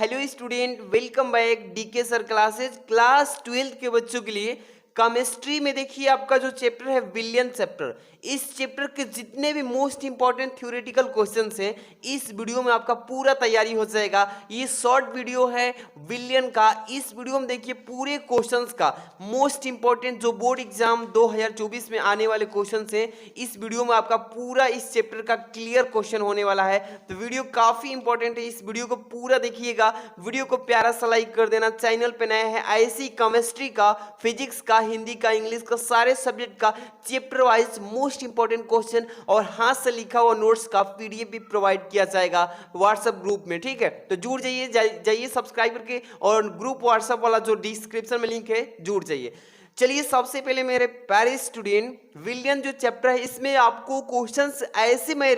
Hello student, welcome back DK sir classes. Class 12 के बच्चों के लिए केमिस्ट्री में देखिए आपका जो चैप्टर है विलियन चैप्टर। इस चैप्टर के जितने भी मोस्ट इंपॉर्टेंट थ्योरेटिकल क्वेश्चंस हैं इस वीडियो में आपका पूरा तैयारी हो जाएगा। ये शॉर्ट वीडियो है विलियन का। इस वीडियो में देखिए पूरे क्वेश्चंस का मोस्ट इंपॉर्टेंट जो बोर्ड एग्जाम 2024 में आने वाले क्वेश्चंस हैं इस वीडियो में आपका पूरा इस चैप्टर का क्लियर क्वेश्चन होने वाला है। तो वीडियो काफी इंपॉर्टेंट है, इस वीडियो को पूरा देखिएगा। वीडियो को प्यारा सा लाइक कर देना। चैनल पे नए हैं ऐसी केमिस्ट्री का, फिजिक्स का, हिंदी का, इंग्लिश का, सारे सब्जेक्ट का chapter wise most important question और हाथ से लिखा हुआ नोट्स का पीडीएफ भी प्रोवाइड किया जाएगा व्हाट्सएप ग्रुप में। ठीक है, तो जुड़ जाइए, जाइए सब्सक्राइब करके, और ग्रुप व्हाट्सएप वाला जो डिस्क्रिप्शन में लिंक है जुड़ जाइए। चलिए सबसे पहले मेरे प्यारे स्टूडेंट, विलियन जो चैप्टर है इसमें आपको क्वेश्चंस ऐसे मैं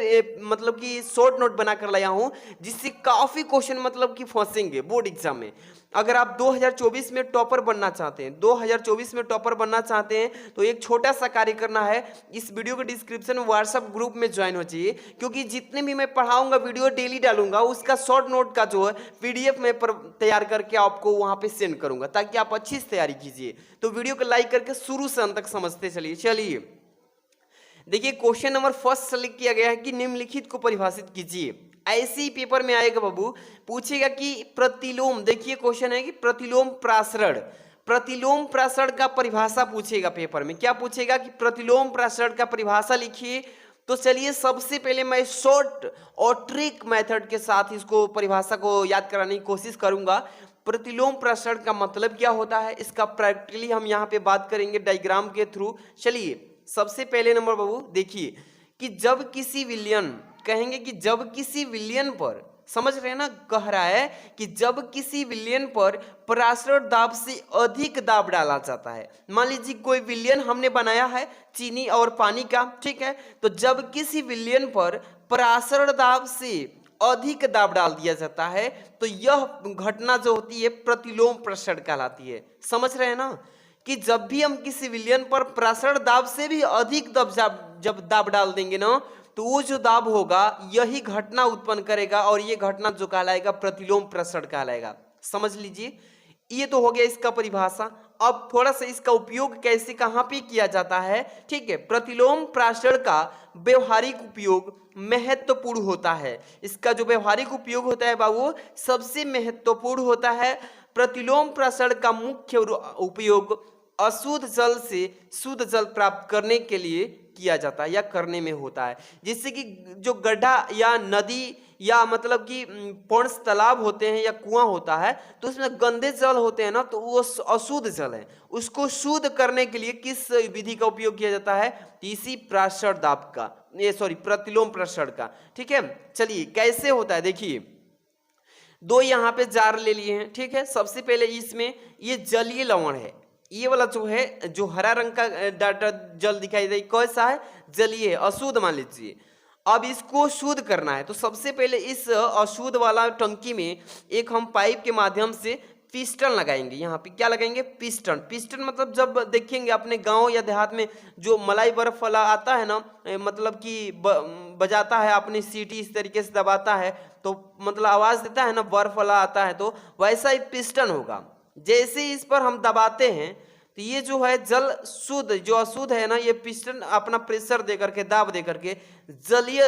मतलब कि शॉर्ट नोट बना कर लाया हूं जिससे काफी क्वेश्चन मतलब कि फंसेंगे बोर्ड एग्जाम में। अगर आप 2024 में टॉपर बनना चाहते हैं, 2024 में टॉपर बनना चाहते हैं तो एक छोटा सा कार्य करना है, इस वीडियो के डिस्क्रिप्शन में व्हाट्सएप ग्रुप में ज्वाइन हो जाइए, क्योंकि जितने भी मैं पढ़ाऊंगा वीडियो डेली डालूंगा उसका शॉर्ट नोट का जो है पीडीएफ में तैयार करके आपको वहां पे सेंड करूंगा ताकि आप अच्छी से तैयारी कीजिए। तो वीडियो को लाइक करके शुरू से अंत तक समझते चलिए। देखिए क्वेश्चन नंबर फर्स्ट सेलेक्ट किया गया है कि निम्नलिखित को परिभाषित कीजिए। ऐसे ही पेपर में आएगा बाबू, पूछेगा कि प्रतिलोम, देखिए क्वेश्चन है कि प्रतिलोम प्रासरण, प्रतिलोम प्रासरण का परिभाषा पूछेगा पेपर में। क्या पूछेगा कि प्रतिलोम प्रासरण का परिभाषा लिखिए। तो चलिए सबसे पहले मैं शॉर्ट और ट्रिक मेथड के साथ इसको परिभाषा को याद कराने की कोशिश करूंगा। प्रतिलोम प्रासरण का मतलब क्या होता है इसका प्रैक्टिकली हम यहाँ पे बात करेंगे डायग्राम के थ्रू। चलिए सबसे पहले नंबर बाबू देखिए कि जब किसी विलयन, कहेंगे कि जब किसी विलयन पर, समझ रहे हैं ना, कह रहा है कि जब किसी विलयन पर प्रासरण दाब से अधिक दाब डाला जाता है। मान लीजिए कोई विलयन हमने बनाया है चीनी और पानी का, ठीक है, तो जब किसी विलयन पर प्रासरण दाब से अधिक दाब डाल दिया जाता है तो यह घटना जो होती है प्रतिलोम प्रासरण कहलाती है। समझ रहे हैं ना कि जब भी हम किसी विलयन पर प्रासरण दाब से भी अधिक जब दाब डाल देंगे ना तो वो जो दाब होगा यही घटना उत्पन्न करेगा और ये घटना जो कहलाएगा प्रतिलोम प्रासरण कहलाएगा। समझ लीजिए, ये तो हो गया इसका परिभाषा। अब थोड़ा सा इसका उपयोग कैसे कहां पे किया जाता है, ठीक है। प्रतिलोम प्रासरण का व्यवहारिक उपयोग महत्वपूर्ण होता है। इसका जो व्यवहारिक उपयोग होता है बाबू सबसे महत्वपूर्ण होता है। प्रतिलोम प्रासरण का मुख्य उपयोग अशुद्ध जल से शुद्ध जल प्राप्त करने के लिए किया जाता है या करने में होता है। जिससे कि जो गड्ढा या नदी या मतलब कि पौंस तालाब होते हैं या कुआं होता है तो उसमें गंदे जल होते हैं ना, तो वो अशुद्ध जल है, उसको शुद्ध करने के लिए किस विधि का उपयोग किया जाता है, इसी प्रासरण दाब का, ये सॉरी प्रतिलोम प्रासरण का। ठीक है, चलिए कैसे होता है देखिए। दो यहाँ पे जार ले लिए हैं, ठीक है। सबसे पहले इसमें ये जलीय लवण है, ये वाला जो है जो हरा रंग का डाटा जल दिखाई दे कैसा है, जलीय है, अशुद्ध मान लीजिए। अब इसको शुद्ध करना है तो सबसे पहले इस अशुद्ध वाला टंकी में एक हम पाइप के माध्यम से पिस्टन लगाएंगे। यहाँ पे क्या लगाएंगे, पिस्टन। पिस्टन मतलब जब देखेंगे अपने गांव या देहात में जो मलाई बर्फ वाला आता है ना, मतलब कि बजाता है अपनी सीटी इस तरीके से दबाता है तो मतलब आवाज देता है ना, बर्फ वाला आता है, तो वैसा ही पिस्टन होगा। जैसे इस पर हम दबाते हैं तो ये जो है जल शुद्ध, जो अशुद्ध है ना, ये पिस्टन अपना प्रेशर दे करके, दाब दे करके जलीय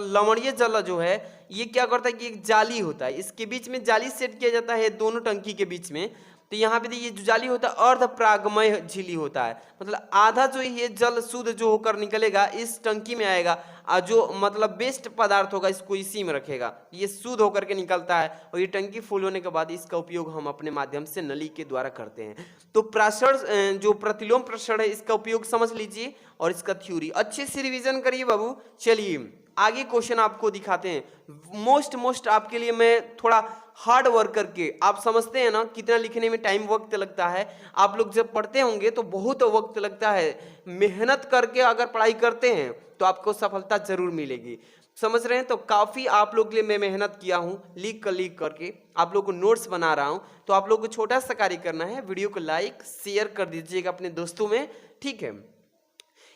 लवणीय जल जो है ये क्या करता है कि एक जाली होता है, इसके बीच में जाली सेट किया जाता है दोनों टंकी के बीच में। तो यहाँ पे ये जो जाली होता है अर्ध प्रागमय झिल्ली होता है, मतलब आधा जो ये जल शुद्ध जो होकर निकलेगा इस टंकी में आएगा और जो मतलब बेस्ट पदार्थ होगा इसको इसी में रखेगा, ये शुद्ध होकर के निकलता है। और ये टंकी फुल होने के बाद इसका उपयोग हम अपने माध्यम से नली के द्वारा करते हैं। तो प्रासरण जो प्रतिलोम प्रासरण है इसका उपयोग समझ लीजिए और इसका थ्योरी अच्छे से रिवीजन करिए बाबू। चलिए आगे क्वेश्चन आपको दिखाते हैं। मोस्ट आपके लिए मैं थोड़ा हार्ड वर्क करके, आप समझते हैं ना कितना लिखने में टाइम वक्त लगता है, आप लोग जब पढ़ते होंगे तो बहुत वक्त लगता है। मेहनत करके अगर पढ़ाई करते हैं तो आपको सफलता जरूर मिलेगी। समझ रहे हैं, तो काफ़ी आप लोग के लिए मैं मेहनत किया हूँ, लिख करके आप लोग को नोट्स बना रहा हूँ। तो आप लोग को छोटा सा कार्य करना है, वीडियो को लाइक शेयर कर दीजिएगा अपने दोस्तों में, ठीक है।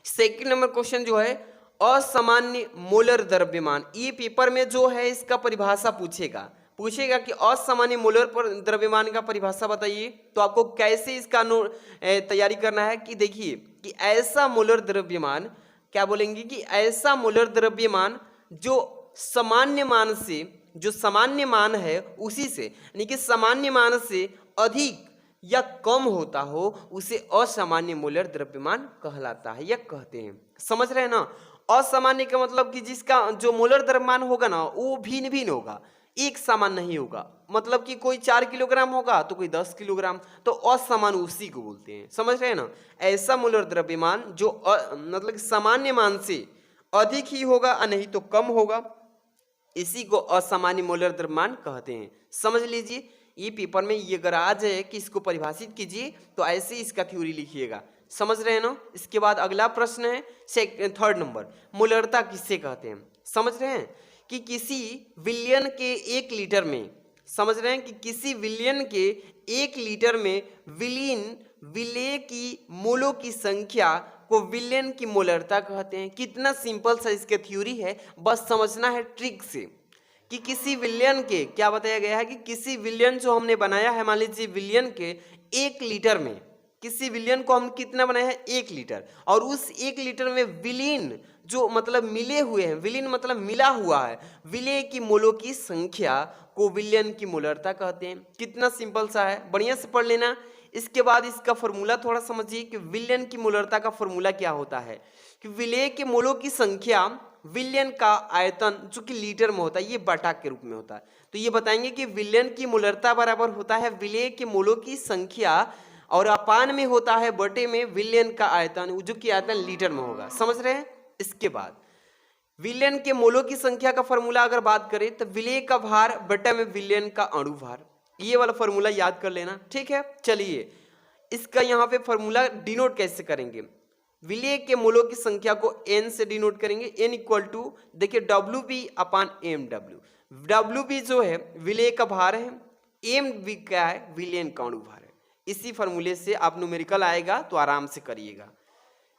सेकंड नंबर क्वेश्चन जो है असामान्य मोलर द्रव्यमान, ये पेपर में जो है इसका परिभाषा पूछेगा। पूछेगा कि असामान्य मोलर पर द्रव्यमान का परिभाषा बताइए, तो आपको कैसे इसका तैयारी करना है कि देखिए कि ऐसा मोलर द्रव्यमान, क्या बोलेंगे कि ऐसा मोलर द्रव्यमान जो सामान्य मान से, जो सामान्य मान है उसी से, यानी कि सामान्य मान से अधिक या कम होता हो, उसे असामान्य मोलर द्रव्यमान कहलाता है या कहते हैं। समझ रहे हैं ना? असामान्य का मतलब कि जिसका जो मोलर द्रव्यमान होगा ना वो भिन्न भिन्न होगा, एक समान नहीं होगा। मतलब कि कोई 4 किलोग्राम होगा तो कोई 10 किलोग्राम, तो असमान उसी को बोलते हैं। समझ रहे हैं ना? ऐसा मोलर द्रव्यमान जो मतलब सामान्य मान से अधिक ही होगा और नहीं तो कम होगा, इसी को असामान्य मोलर द्रव्यमान कहते हैं। समझ लीजिए, ये पेपर में ये अगर आ जाए कि इसको परिभाषित कीजिए तो ऐसे इसका थ्योरी लिखिएगा। समझ रहे हैं ना? इसके बाद अगला प्रश्न है थर्ड नंबर, मोलरता किससे कहते हैं? समझ रहे हैं कि किसी विलियन के 1 लीटर में, समझ रहे हैं कि किसी विलियन के 1 लीटर में विलेय की मोलों की संख्या को विलियन की मोलरता कहते हैं। कितना सिंपल सा इसके थ्योरी है, बस समझना है ट्रिक से कि किसी विलियन के, क्या बताया गया है कि किसी विलियन जो हमने बनाया है, मान लीजिए विलियन के 1 लीटर में, किसी विलियन को हम कितना बनाया है 1 लीटर, और उस 1 लीटर में विलीन जो मतलब मिले हुए हैं, विलीन मतलब मिला हुआ है, विलेय की मोलों की संख्या को विलियन की मोलरता कहते हैं। कितना सिंपल सा है, बढ़िया से पढ़ लेना। इसके बाद इसका फॉर्मूला थोड़ा समझिए कि विलियन की मोलरता का फॉर्मूला क्या होता है कि विलेय के मोलों की संख्या विलियन का आयतन जो कि लीटर में होता है, ये बटा के रूप में होता है। तो ये बताएंगे कि विलियन की मोलरता बराबर होता है विलेय के मोलों की संख्या, और अपान में होता है बटे में विलियन का आयतन, जो कि आयतन लीटर में होगा। समझ रहे हैं? इसके बाद विलियन के मोलों की संख्या का फॉर्मूला अगर बात करें तो विलेय का भार बटे में विलियन का अणु भार, ये वाला फॉर्मूला याद कर लेना। ठीक है, चलिए इसका यहाँ पे फॉर्मूला डिनोट कैसे करेंगे। विलेय के मोलों की संख्या को n से डिनोट करेंगे। n इक्वल टू, देखिए WB अपान mw। WB जो है विलेय का भार है, mv क्या है विलियन का अणु भार है। इसी फॉर्मूले से आप न्यूमेरिकल आएगा तो आराम से करिएगा।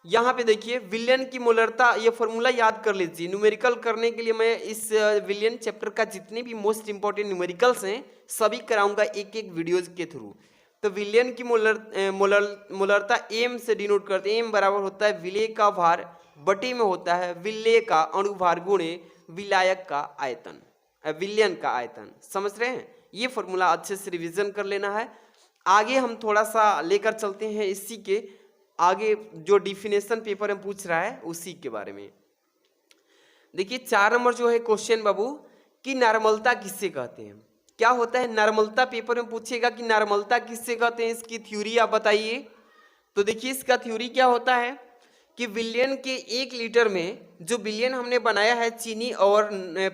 यहाँ पे देखिए विलियन की मोलरता, ये फॉर्मूला याद कर लीजिए। न्यूमेरिकल करने के लिए मैं इस विलियन चैप्टर का जितने भी मोस्ट इंपॉर्टेंट न्यूमेरिकल्स हैं सभी कराऊंगा एक एक वीडियोज के थ्रू। तो विलियन की मोलरता एम से डिनोट करते हैं। एम बराबर होता है विलेय का भार बटे में होता है विलेय का अणु भार गुणे विलायक का आयतन, विलियन का आयतन। समझ रहे हैं? ये फॉर्मूला अच्छे से रिवीजन कर लेना है। आगे हम थोड़ा सा लेकर चलते हैं इसी के आगे, जो डिफिनेशन पेपर में पूछ रहा है उसी के बारे में। देखिए 4 नंबर जो है क्वेश्चन बाबू कि नॉर्मलता किससे कहते हैं। क्या होता है नॉर्मलता, पेपर में पूछेगा कि नॉर्मलता किससे कहते हैं, इसकी थ्योरी आप बताइए। तो देखिए इसका थ्योरी क्या होता है कि विलियन के 1 लीटर में, जो विलियन हमने बनाया है चीनी और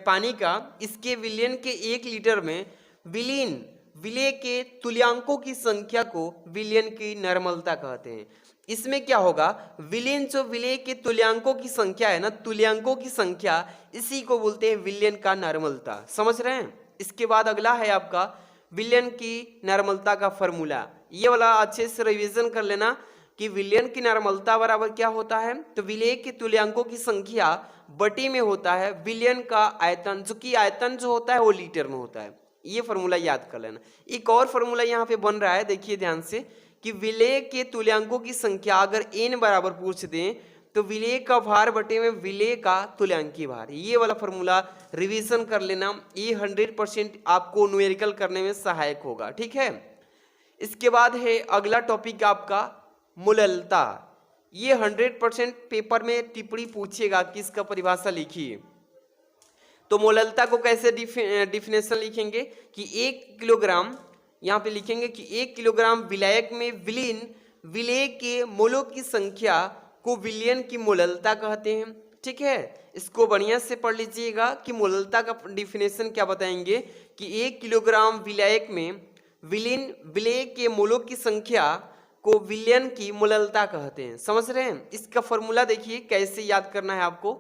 पानी का, इसके विलियन के 1 लीटर में विलेय के तुल्यांकों की संख्या को विलियन की नॉर्मलता कहते हैं। इसमें क्या होगा, विलियन जो विलेय के तुल्यांकों की संख्या है ना, तुल्यांकों की संख्या, इसी को बोलते हैं विलियन का नॉर्मलता। समझ रहे हैं? इसके बाद अगला है आपका विलियन की नॉर्मलता का फॉर्मूला। ये वाला अच्छे से रिवीजन कर लेना कि विलियन की नॉर्मलता बराबर क्या होता है, तो विलेय के तुल्यांकों की संख्या बटे में होता है विलियन का आयतन, जो कि आयतन जो होता है वो लीटर में होता है। ये फॉर्मूला याद कर लेना। एक और फॉर्मूला यहाँ पे बन रहा है, देखिए ध्यान से, कि विलेय के तुल्यांकों की संख्या अगर n बराबर पूछ दें तो विलेय का भार बटे में विलेय का तुल्यांकीय भार। ये वाला फॉर्मूला रिवीजन कर लेना, ये 100% आपको न्यूमेरिकल करने में सहायक होगा। ठीक है, इसके बाद है अगला टॉपिक आपका मोललता। ये 100% पेपर में टिप्पणी पूछेगा कि इसका परिभाषा लिखिए। तो मोललता को कैसे डिफिनेशन लिखेंगे कि 1 किलोग्राम, यहाँ पे लिखेंगे कि 1 किलोग्राम विलायक में विलेय के मोलों की संख्या को विलियन की मोललता कहते हैं। ठीक है, इसको बढ़िया से पढ़ लीजिएगा कि मोललता का डिफिनेशन क्या बताएंगे कि 1 किलोग्राम विलायक में विलेय के मोलों की संख्या को विलियन की मोललता कहते हैं। समझ रहे हैं? इसका फॉर्मूला देखिए कैसे याद करना है आपको।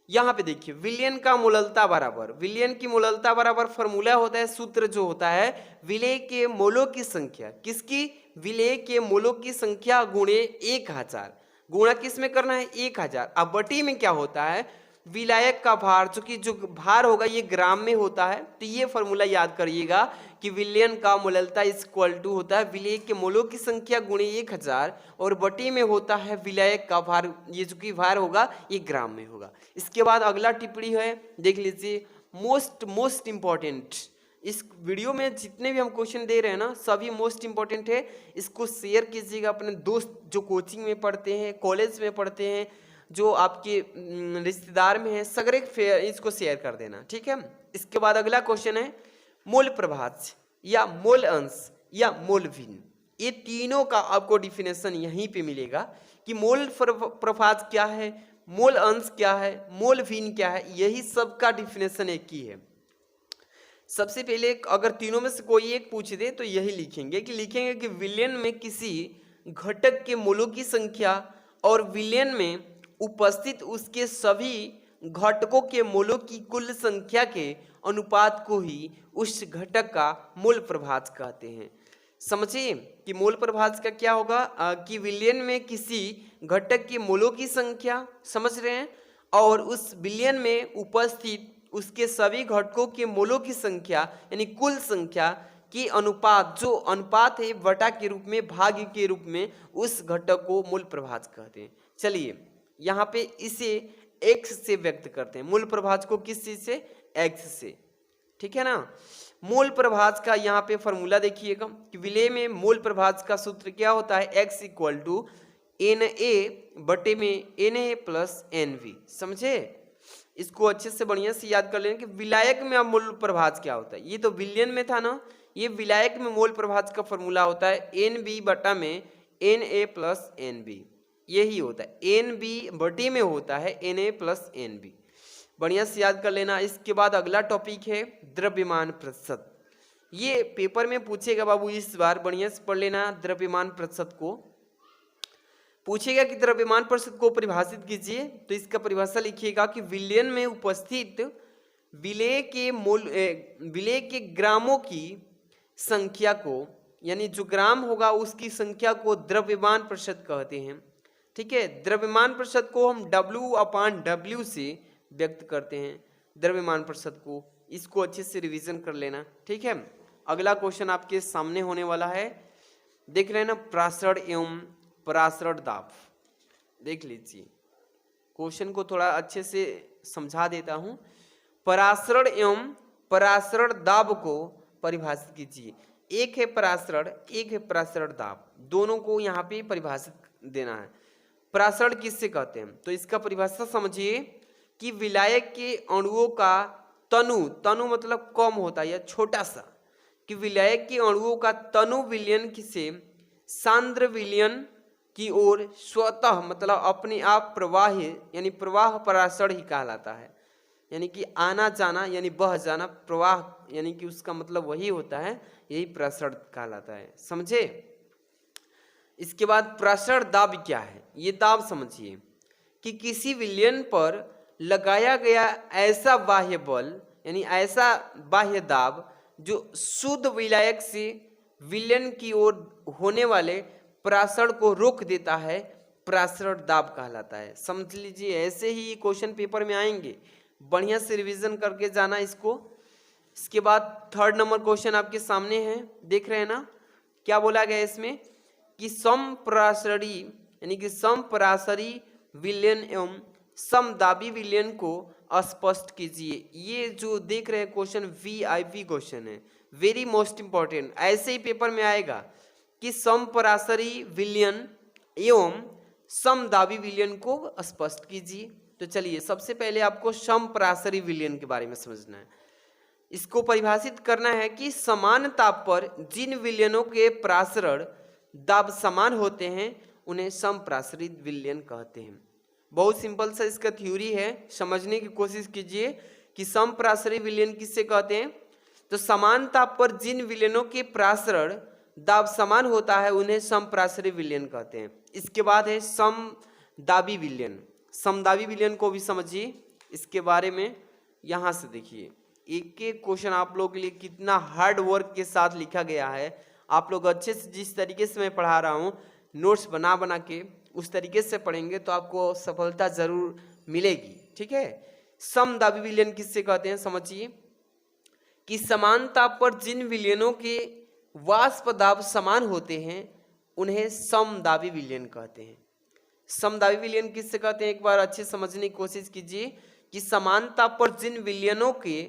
यहाँ पे देखिए विलियन का मोललता बराबर, विलियन की मोललता बराबर फॉर्मूला होता है, सूत्र जो होता है विलेय के मोलों की संख्या, किसकी, विलेय के मोलों की संख्या गुणे 1000, गुणा किस में करना है 1000। अब बटी में क्या होता है, विलायक का भार, चूंकि जो भार होगा ये ग्राम में होता है, तो ये फॉर्मूला याद करिएगा कि विलयन का मोललता इक्वल टू होता है विलेय के मोलों की संख्या गुणे 1000 और बटे में होता है विलायक का भार, ये चूंकि भार होगा ये ग्राम में होगा। इसके बाद अगला टिप्पणी है, देख लीजिए, मोस्ट इंपॉर्टेंट। इस वीडियो में जितने भी हम क्वेश्चन दे रहे हैं ना, सभी मोस्ट इंपॉर्टेंट है। इसको शेयर कीजिएगा अपने दोस्त जो कोचिंग में पढ़ते हैं, कॉलेज में पढ़ते हैं, जो आपके रिश्तेदार में है, सगरे इसको शेयर कर देना, ठीक है। इसके बाद अगला क्वेश्चन है मोल प्रभाज्य या मोल अंश या मोल भिन्न। ये तीनों का आपको डिफिनेशन यहीं पे मिलेगा कि मोल प्रभाज्य क्या है, मोल अंश क्या है, मोल भिन्न क्या है, यही सब का डिफिनेशन एक ही है। सबसे पहले अगर तीनों में से कोई एक पूछ दे तो यही लिखेंगे कि विलयन में किसी घटक के मोलों की संख्या और विलयन में उपस्थित उसके सभी घटकों के मोलों की कुल संख्या के अनुपात को ही उस घटक का मोल प्रभाज्य कहते हैं। समझिए कि मोल प्रभाज्य का क्या होगा कि विलयन में किसी घटक के मोलों की संख्या, समझ रहे हैं, और उस विलयन में उपस्थित उसके सभी घटकों के मोलों की संख्या यानी कुल संख्या की अनुपात, जो अनुपात है बटा के रूप में, भाग के रूप में, उस घटक को मूल प्रभाज्य कहते हैं। चलिए यहाँ पे इसे x से व्यक्त करते हैं, मूल प्रभाज्य को किस चीज से, x से, ठीक है ना। मूल प्रभाज्य का यहाँ पे फॉर्मूला देखिएगा कि विलेय में मूल प्रभाज्य का सूत्र क्या होता है, x इक्वल टू Na बटे में Na प्लस Nv। समझे, इसको अच्छे से बढ़िया से याद कर लेना कि विलायक में अब मूल प्रभाज्य क्या होता है। ये तो विलयन में था ना, ये विलायक में मूल प्रभाज्य का फॉर्मूला होता है Nb बटा में Na प्लस Nb, यही होता है। Nb बटे में होता है Na प्लस Nb, बढ़िया से याद कर लेना। इसके बाद अगला टॉपिक है द्रव्यमान प्रतिशत। ये पेपर में पूछेगा बाबू, इस बार बढ़िया से पढ़ लेना। द्रव्यमान प्रतिशत को पूछेगा कि द्रव्यमान प्रतिशत को परिभाषित कीजिए, तो इसका परिभाषा लिखिएगा कि विलयन में उपस्थित विलेय के ग्रामों की संख्या को, यानी जो ग्राम होगा उसकी संख्या को द्रव्यमान प्रतिशत कहते हैं, ठीक है। द्रव्यमान प्रतिशत को हम W/W से व्यक्त करते हैं, द्रव्यमान प्रतिशत को। इसको अच्छे से रिवीजन कर लेना, ठीक है। अगला क्वेश्चन आपके सामने होने वाला है, देख रहे हैं ना, प्रासरण एवं परासरण दाब। देख लीजिए, क्वेश्चन को थोड़ा अच्छे से समझा देता हूं। परासरण एवं परासरण दाब को परिभाषित कीजिए। एक है परासरण, एक है परासरण दाब, दोनों को यहाँ पे परिभाषित देना है। परासरण किससे कहते हैं, तो इसका परिभाषा समझिए कि विलायक के अणुओं का तनु मतलब कम होता है या छोटा सा, कि विलायक के अणुओं का तनु विलयन से सांद्र विलयन की ओर स्वतः मतलब अपने आप प्रवाह यानी प्रवाह परासरण ही कहलाता है, यानी कि आना जाना यानी बह जाना, प्रवाह यानी कि उसका मतलब वही होता है, यही परासरण कहलाता है। समझे। इसके बाद परासरण दाब क्या है, ये दाब समझिए कि किसी विलयन पर लगाया गया ऐसा बाह्य बल यानी ऐसा बाह्य दाब जो शुद्ध विलायक से विलयन की ओर होने वाले परासरण को रोक देता है, परासरण दाब कहलाता है। समझ लीजिए, ऐसे ही क्वेश्चन पेपर में आएंगे, बढ़िया से रिवीजन करके जाना इसको। इसके बाद 3rd नंबर क्वेश्चन आपके सामने है, देख रहे हैं ना, क्या बोला गया इसमें कि समपरासरी यानी कि समपरासरी विलयन एवं समदाबी विलयन को स्पष्ट कीजिए। ये जो देख रहे हैं क्वेश्चन VIP क्वेश्चन है, वेरी मोस्ट इंपॉर्टेंट, ऐसे ही पेपर में आएगा कि समपरासरी विलयन एवं समदाबी विलयन को स्पष्ट कीजिए। तो चलिए, सबसे पहले आपको समपरासरी विलयन के बारे में समझना है। इसको परिभाषित करना है कि समान ताप पर जिन विलयनों के प्रासरण दाब समान होते हैं उन्हें समपरासरी विलयन कहते हैं। बहुत सिंपल सा इसका थ्योरी है, समझने की कोशिश कीजिए कि समपरासरी विलयन किससे कहते हैं। तो समान ताप पर जिन विलयनों के प्रासरण दाब समान होता है उन्हें समपरासरी विलयन कहते हैं। इसके बाद है समदाबी विलयन। समदाबी विलयन को भी समझिए, इसके बारे में यहाँ से देखिए, एक एक क्वेश्चन आप लोगों के लिए कितना हार्ड वर्क के साथ लिखा गया है। आप लोग अच्छे से, जिस तरीके से मैं पढ़ा रहा हूँ, नोट्स बना के उस तरीके से पढ़ेंगे तो आपको सफलता जरूर मिलेगी, ठीक है। समदाबी विलयन किससे कहते हैं समझिए कि समान ताप पर जिन विलयनों के वाष्प दाब समान होते हैं उन्हें समदाबी विलयन कहते हैं। समदाबी विलयन किससे कहते हैं एक बार अच्छे समझने की कोशिश कीजिए कि समान ताप पर जिन विलयनों के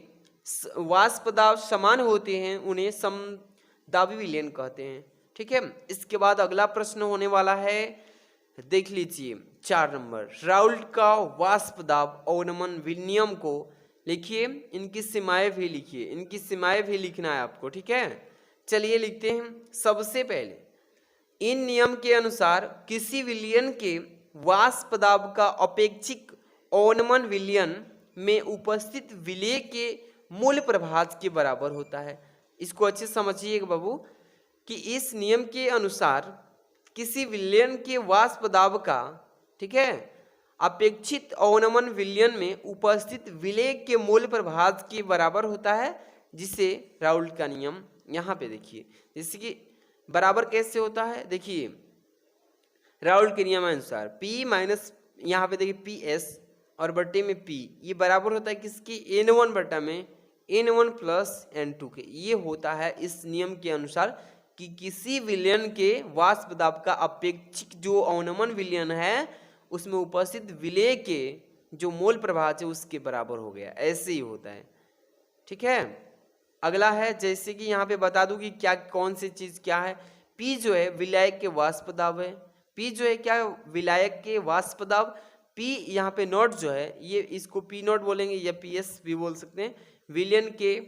वाष्प दाब समान होते हैं उन्हें समदाबी विलयन कहते हैं। ठीक है, इसके बाद अगला प्रश्न होने वाला है, देख लीजिए 4 नंबर, राउल्ट का वाष्प दाब अवनमन विनियम को लिखिए, इनकी सीमाएं भी लिखिए, इनकी सीमाएं भी लिखना है आपको। ठीक है, चलिए लिखते हैं। सबसे पहले इन नियम के अनुसार किसी विलयन के वाष्प दाब का अपेक्षिक अवनमन विलयन में उपस्थित विलेय के मूल प्रभाज के बराबर होता है। इसको अच्छे समझिएगा बाबू कि इस नियम के अनुसार किसी विलयन के वाष्प दाब का, ठीक है, अपेक्षित अवनमन विलयन में उपस्थित विलेय के मूल प्रभाज के बराबर होता है, जिसे राउल्ट का नियम यहाँ पे देखिए, जैसे कि बराबर कैसे होता है, देखिए राउल्ट के नियम अनुसार P माइनस यहाँ पे देखिए PS और बट्टे में P, ये बराबर होता है किसकी, N1 बट्टा में N1 प्लस N2 के। ये होता है इस नियम के अनुसार कि किसी विलयन के वाष्प दाब का अपेक्षिक जो अवनमन विलयन है उसमें उपस्थित विलेय के जो मोल प्रभाज है उसके बराबर हो गया, ऐसे ही होता है। ठीक है, अगला है, जैसे कि यहाँ पे बता दूं कि क्या कौन सी चीज क्या है। P जो है विलायक के वाष्प दाब है, P जो है क्या, विलायक के वाष्प दाब। P यहाँ पे नॉट जो है, ये इसको P नॉट बोलेंगे या PS भी बोल सकते हैं, विलयन के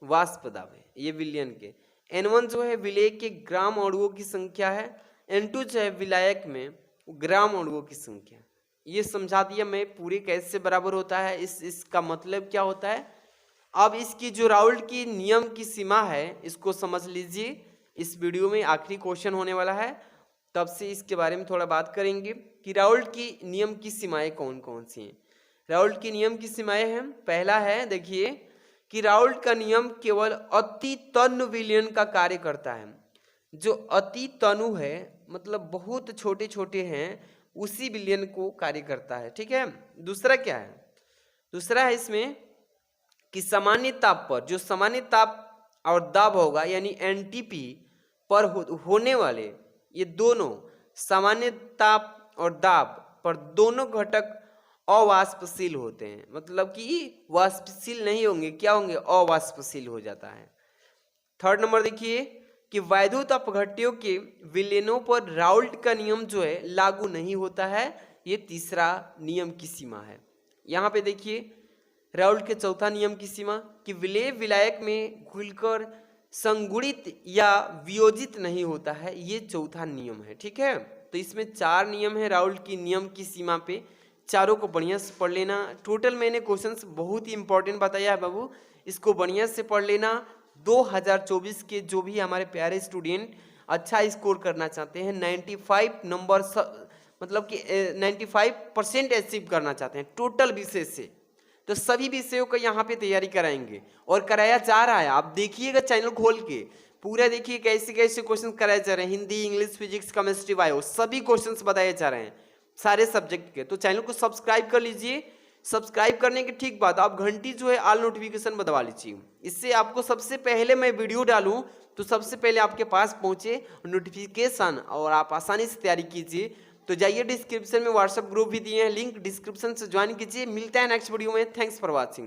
वाष्प दाब है ये विलयन के। N1 जो है विलेय के ग्राम अणुओं की संख्या है, N2 जो है विलायक में ग्राम अणुओं की संख्या। ये समझा दिया मैं पूरे कैसे बराबर होता है, इसका मतलब क्या होता है। अब इसकी जो राउल्ट की नियम की सीमा है इसको समझ लीजिए, इस वीडियो में आखिरी क्वेश्चन होने वाला है, तब से इसके बारे में थोड़ा बात करेंगे कि राउल्ट की नियम की सीमाएं कौन कौन सी हैं। राउल्ट की नियम की सीमाएं हैं, पहला है देखिए कि राउल्ट का नियम केवल अति तनु विलयन का कार्य करता है। जो अति तनु है मतलब बहुत छोटे छोटे हैं उसी विलयन को कार्य करता है। ठीक है, दूसरा क्या है, दूसरा है इसमें कि सामान्य ताप पर, जो सामान्य ताप और दाब होगा यानी NTP पर होने वाले ये दोनों सामान्य ताप और दाब पर दोनों घटक अवाष्पशील होते हैं, मतलब कि वाष्पशील नहीं होंगे, क्या होंगे, अवाष्पशील हो जाता है। थर्ड नंबर देखिए कि वैद्युत अपघट्यों के विलयनों पर राउल्ट का नियम जो है लागू नहीं होता है, ये तीसरा नियम की सीमा है। यहाँ पे देखिए राउल्ट के चौथा नियम की सीमा कि विलेय विलायक में घुलकर संगुणित या वियोजित नहीं होता है, ये चौथा नियम है। ठीक है, तो इसमें 4 नियम है राउल्ट की नियम की सीमा पे, चारों को बढ़िया से पढ़ लेना। टोटल मैंने क्वेश्चंस बहुत ही इंपॉर्टेंट बताया है बाबू, इसको बढ़िया से पढ़ लेना। 2024 के जो भी हमारे प्यारे स्टूडेंट अच्छा स्कोर करना चाहते हैं, 95 नंबर मतलब कि 95% अचीव करना चाहते हैं टोटल विषय से, तो सभी विषयों का यहाँ पे तैयारी कराएंगे और कराया जा रहा है। आप देखिएगा चैनल खोल के पूरा देखिए कैसे कैसे क्वेश्चन कराए जा रहे हैं, Hindi, English, physics, chemistry, bio, सभी क्वेश्चंस बताए जा रहे हैं सारे सब्जेक्ट के। तो चैनल को सब्सक्राइब कर लीजिए। सब्सक्राइब करने के ठीक बाद आप घंटी जो है ऑल नोटिफिकेशन दबा लीजिए, इससे आपको सबसे पहले मैं वीडियो डालूं तो सबसे पहले आपके पास पहुंचे नोटिफिकेशन और आप आसानी से तैयारी कीजिए। तो जाइए डिस्क्रिप्शन में व्हाट्सएप ग्रुप भी दिए हैं, लिंक डिस्क्रिप्शन से ज्वाइन कीजिए। मिलता है नेक्स्ट वीडियो में। Thanks for watching.